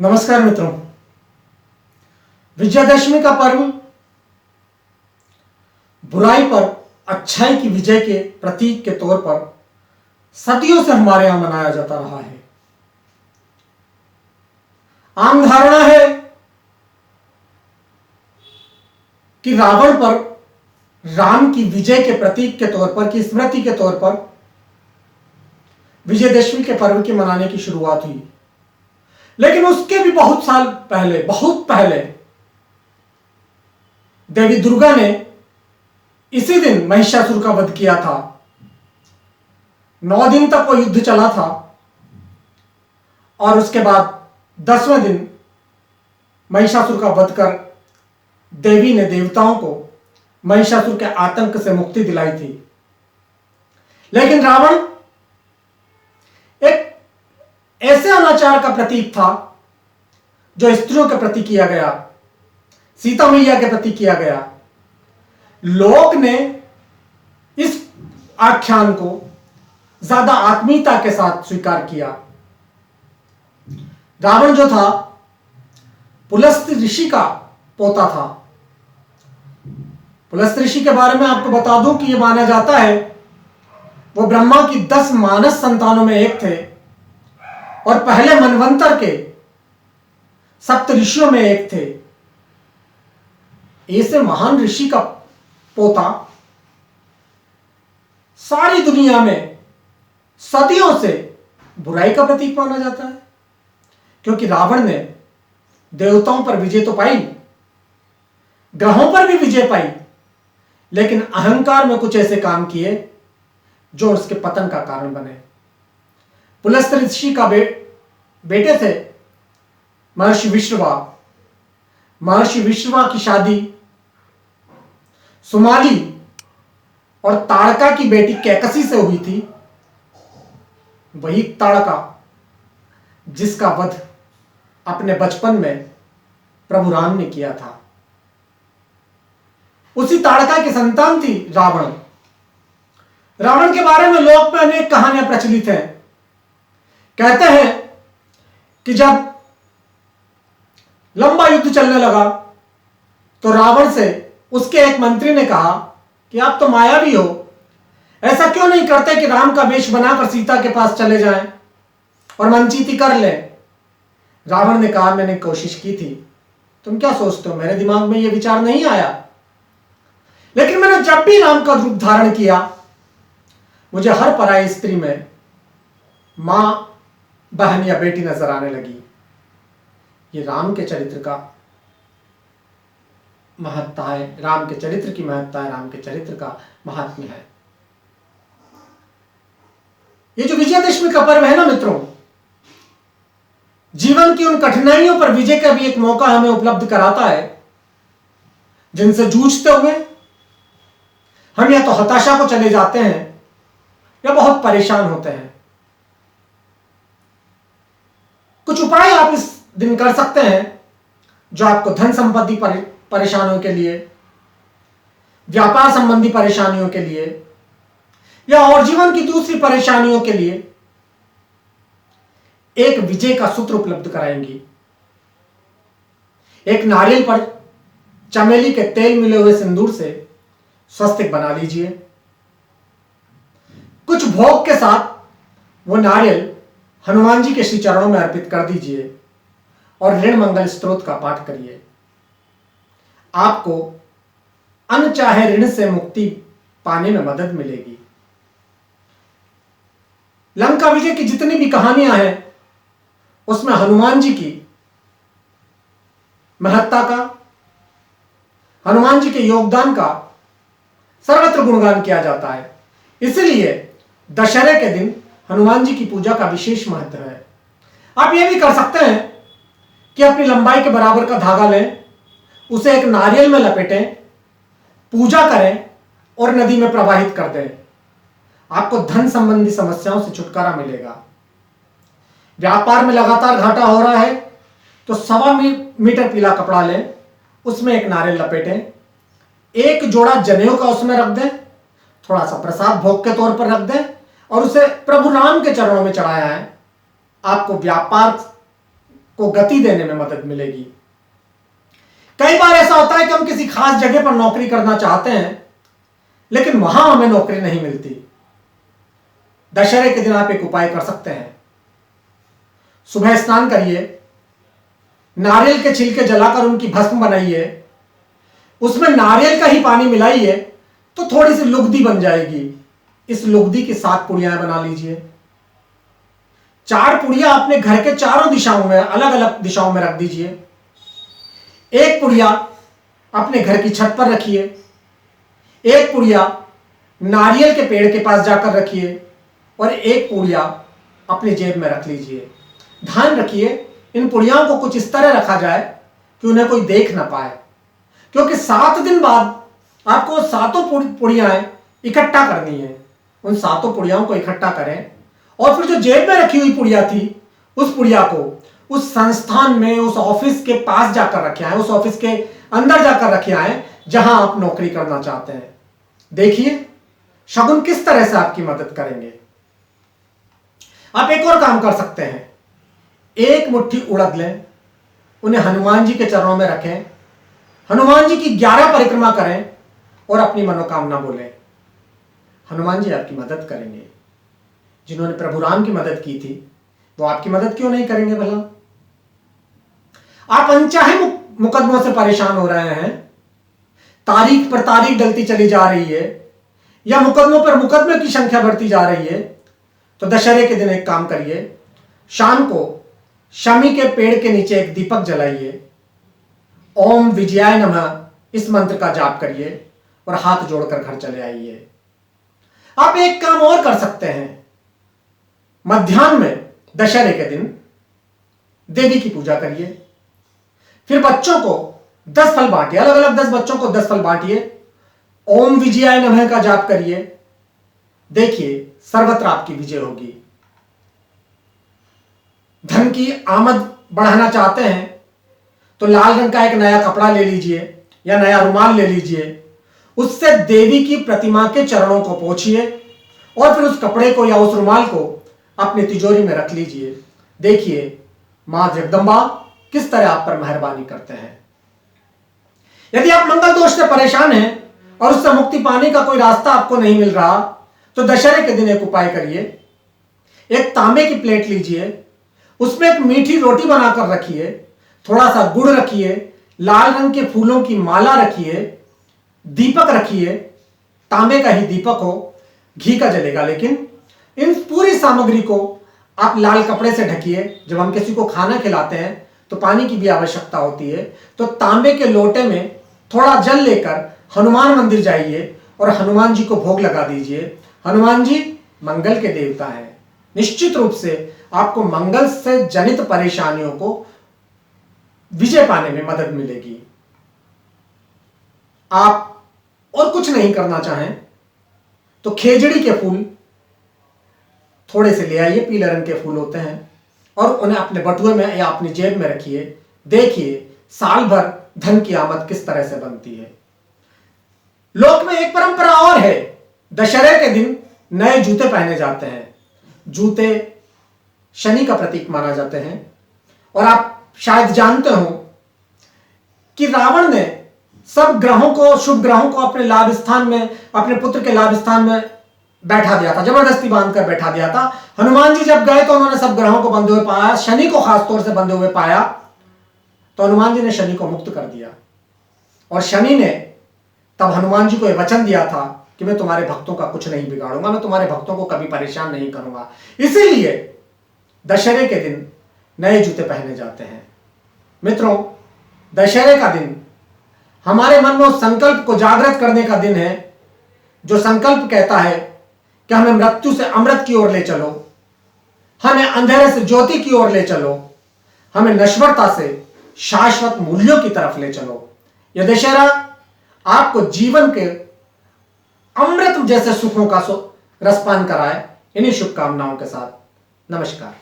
नमस्कार मित्रों, विजयादशमी का पर्व बुराई पर अच्छाई की विजय के प्रतीक के तौर पर सदियों से हमारे यहां मनाया जाता रहा है। आम धारणा है कि रावण पर राम की विजय के प्रतीक के तौर पर, की स्मृति के तौर पर विजयदशमी के पर्व की मनाने की शुरुआत हुई। लेकिन उसके भी बहुत साल पहले, बहुत पहले देवी दुर्गा ने इसी दिन महिषासुर का वध किया था। 9 दिन तक वो युद्ध चला था और उसके बाद 10वें दिन महिषासुर का वध कर देवी ने देवताओं को महिषासुर के आतंक से मुक्ति दिलाई थी। लेकिन रावण एक ऐसे अनाचार का प्रतीक था जो स्त्रियों के प्रति किया गया, सीता मैया के प्रति किया गया। लोक ने इस आख्यान को ज्यादा आत्मीयता के साथ स्वीकार किया। रावण जो था पुलस्त्य ऋषि का पोता था। पुलस्त्य ऋषि के बारे में आपको बता दूं कि यह माना जाता है वो ब्रह्मा की 10 मानस संतानों में एक थे और पहले मनवंतर के 7 ऋषियों में एक थे। ऐसे महान ऋषि का पोता सारी दुनिया में सदियों से बुराई का प्रतीक माना जाता है, क्योंकि रावण ने देवताओं पर विजय तो पाई, ग्रहों पर भी विजय पाई, लेकिन अहंकार में कुछ ऐसे काम किए जो उसके पतन का कारण बने। पुलस्त्य ऋषि का बेटे थे महर्षि विश्रवा। महर्षि विश्रवा की शादी सुमाली और ताड़का की बेटी कैकसी से हुई थी। वही ताड़का जिसका वध अपने बचपन में प्रभु राम ने किया था। उसी ताड़का की संतान थी रावण। रावण के बारे में लोक में अनेक कहानियां प्रचलित हैं। कहते हैं कि जब लंबा युद्ध चलने लगा तो रावण से उसके एक मंत्री ने कहा कि आप तो मायावी हो, ऐसा क्यों नहीं करते कि राम का वेश बनाकर सीता के पास चले जाएं और मनचीती कर लें। रावण ने कहा मैंने कोशिश की थी, तुम क्या सोचते हो, मेरे दिमाग में यह विचार नहीं आया। लेकिन मैंने जब भी राम का रूप धारण किया मुझे हर पराई स्त्री में मां, बहन या बेटी नजर आने लगी। ये राम के चरित्र का महत्ता है, राम के चरित्र की महत्ता है, राम के चरित्र का महात्म्य है। ये जो विजयादशमी का पर्व है ना मित्रों, जीवन की उन कठिनाइयों पर विजय का भी एक मौका हमें उपलब्ध कराता है जिनसे जूझते हुए हम या तो हताशा को चले जाते हैं या बहुत परेशान होते हैं। कुछ उपाय आप इस दिन कर सकते हैं जो आपको धन संबंधी परेशानियों के लिए, व्यापार संबंधी परेशानियों के लिए या और जीवन की दूसरी परेशानियों के लिए एक विजय का सूत्र उपलब्ध कराएंगी। एक नारियल पर चमेली के तेल मिले हुए सिंदूर से स्वस्तिक बना लीजिए। कुछ भोग के साथ वो नारियल हनुमान जी के श्री चरणों में अर्पित कर दीजिए और ऋण मंगल स्तोत्र का पाठ करिए। आपको अनचाहे ऋण से मुक्ति पाने में मदद मिलेगी। लंका विजय की जितनी भी कहानियां हैं उसमें हनुमान जी की महत्ता का, हनुमान जी के योगदान का सर्वत्र गुणगान किया जाता है। इसलिए दशहरे के दिन हनुमान जी की पूजा का विशेष महत्व है। आप यह भी कर सकते हैं कि अपनी लंबाई के बराबर का धागा लें, उसे एक नारियल में लपेटें, पूजा करें और नदी में प्रवाहित कर दें। आपको धन संबंधी समस्याओं से छुटकारा मिलेगा। व्यापार में लगातार घाटा हो रहा है तो 1.25 मीटर पीला कपड़ा लें, उसमें एक नारियल लपेटें, एक जोड़ा जनेऊ का उसमें रख दें, थोड़ा सा प्रसाद भोग के तौर पर रख दें और उसे प्रभु राम के चरणों में चढ़ाया है। आपको व्यापार को गति देने में मदद मिलेगी। कई बार ऐसा होता है कि हम किसी खास जगह पर नौकरी करना चाहते हैं, लेकिन वहां हमें नौकरी नहीं मिलती। दशहरे के दिन आप एक उपाय कर सकते हैं। सुबह स्नान करिए, नारियल के छिलके जलाकर उनकी भस्म बनाइए, उसमें नारियल का ही पानी मिलाइए तो थोड़ी सी लुगदी बन जाएगी। इस लुगदी की 7 पुड़ियां बना लीजिए। 4 पुड़िया अपने घर के चारों दिशाओं में, अलग अलग दिशाओं में रख दीजिए। 1 पुड़िया अपने घर की छत पर रखिए। 1 पुड़िया नारियल के पेड़ के पास जाकर रखिए और 1 पुड़िया अपनी जेब में रख लीजिए। ध्यान रखिए, इन पुड़ियाओं को कुछ इस तरह रखा जाए कि उन्हें कोई देख ना पाए, क्योंकि 7 दिन बाद आपको 7 पुड़ियाएं इकट्ठा करनी है। उन 7 पुड़ियाओं को इकट्ठा करें और फिर जो जेब में रखी हुई पुड़िया थी, उस पुड़िया को उस संस्थान में, उस ऑफिस के पास जाकर रखे आए, उस ऑफिस के अंदर जाकर रखे आए जहां आप नौकरी करना चाहते हैं। देखिए शगुन किस तरह से आपकी मदद करेंगे। आप एक और काम कर सकते हैं। 1 मुट्ठी उड़द लें, उन्हें हनुमान जी के चरणों में रखें, हनुमान जी की 11 परिक्रमा करें और अपनी मनोकामना बोलें। हनुमान जी आपकी मदद करेंगे। जिन्होंने प्रभु राम की मदद की थी, वो आपकी मदद क्यों नहीं करेंगे भला? आप अनचाहे मुकदमों से परेशान हो रहे हैं, तारीख पर तारीख डलती चली जा रही है, या मुकदमों पर मुकदमे की संख्या बढ़ती जा रही है, तो दशहरे के दिन एक काम करिए। शाम को शमी के पेड़ के नीचे एक दीपक जलाइए, ओम विजयाय नमः इस मंत्र का जाप करिए और हाथ जोड़कर घर चले आइए। आप एक काम और कर सकते हैं। मध्याह्न में दशहरे के दिन देवी की पूजा करिए, फिर बच्चों को 10 फल बांटिए, अलग अलग 10 बच्चों को 10 फल बांटिए, ओम विजयाय नमः का जाप करिए। देखिए सर्वत्र आपकी विजय होगी। धन की आमद बढ़ाना चाहते हैं तो लाल रंग का एक नया कपड़ा ले लीजिए या नया रुमाल ले लीजिए, उससे देवी की प्रतिमा के चरणों को पोंछिए और फिर उस कपड़े को या उस रुमाल को अपनी तिजोरी में रख लीजिए। देखिए मां जगदंबा किस तरह आप पर मेहरबानी करते हैं। यदि आप मंगल दोष से परेशान हैं और उससे मुक्ति पाने का कोई रास्ता आपको नहीं मिल रहा, तो दशहरे के दिन एक उपाय करिए। एक तांबे की प्लेट लीजिए, उसमें एक मीठी रोटी बनाकर रखिए, थोड़ा सा गुड़ रखिए, लाल रंग के फूलों की माला रखिए, दीपक रखिए, तांबे का ही दीपक हो, घी का जलेगा, लेकिन इन पूरी सामग्री को आप लाल कपड़े से ढकिए। जब हम किसी को खाना खिलाते हैं तो पानी की भी आवश्यकता होती है, तो तांबे के लोटे में थोड़ा जल लेकर हनुमान मंदिर जाइए और हनुमान जी को भोग लगा दीजिए। हनुमान जी मंगल के देवता हैं, निश्चित रूप से आपको मंगल से जनित परेशानियों को विजय पाने में मदद मिलेगी। आप और कुछ नहीं करना चाहें तो खेजड़ी के फूल थोड़े से ले आइए, पीले रंग के फूल होते हैं, और उन्हें अपने बटुए में या अपनी जेब में रखिए। देखिए साल भर धन की आमद किस तरह से बनती है। लोक में एक परंपरा और है, दशहरे के दिन नए जूते पहने जाते हैं। जूते शनि का प्रतीक माना जाते हैं, और आप शायद जानते हो कि रावण ने सब ग्रहों को, शुभ ग्रहों को अपने लाभ स्थान में, अपने पुत्र के लाभ स्थान में बैठा दिया था, जबरदस्ती बांधकर बैठा दिया था। हनुमान जी जब गए तो उन्होंने सब ग्रहों को बंधे हुए पाया, शनि को खासतौर से बंधे हुए पाया, तो हनुमान जी ने शनि को मुक्त कर दिया। और शनि ने तब हनुमान जी को यह वचन दिया था कि मैं तुम्हारे भक्तों का कुछ नहीं बिगाड़ूंगा, मैं तुम्हारे भक्तों को कभी परेशान नहीं करूंगा। इसीलिए दशहरे के दिन नए जूते पहने जाते हैं। मित्रों, दशहरे का दिन हमारे मन में उस संकल्प को जागृत करने का दिन है, जो संकल्प कहता है कि हमें मृत्यु से अमृत की ओर ले चलो, हमें अंधेरे से ज्योति की ओर ले चलो, हमें नश्वरता से शाश्वत मूल्यों की तरफ ले चलो। यह दशहरा आपको जीवन के अमृत जैसे सुखों का रसपान कराए। इन्हीं शुभकामनाओं के साथ नमस्कार।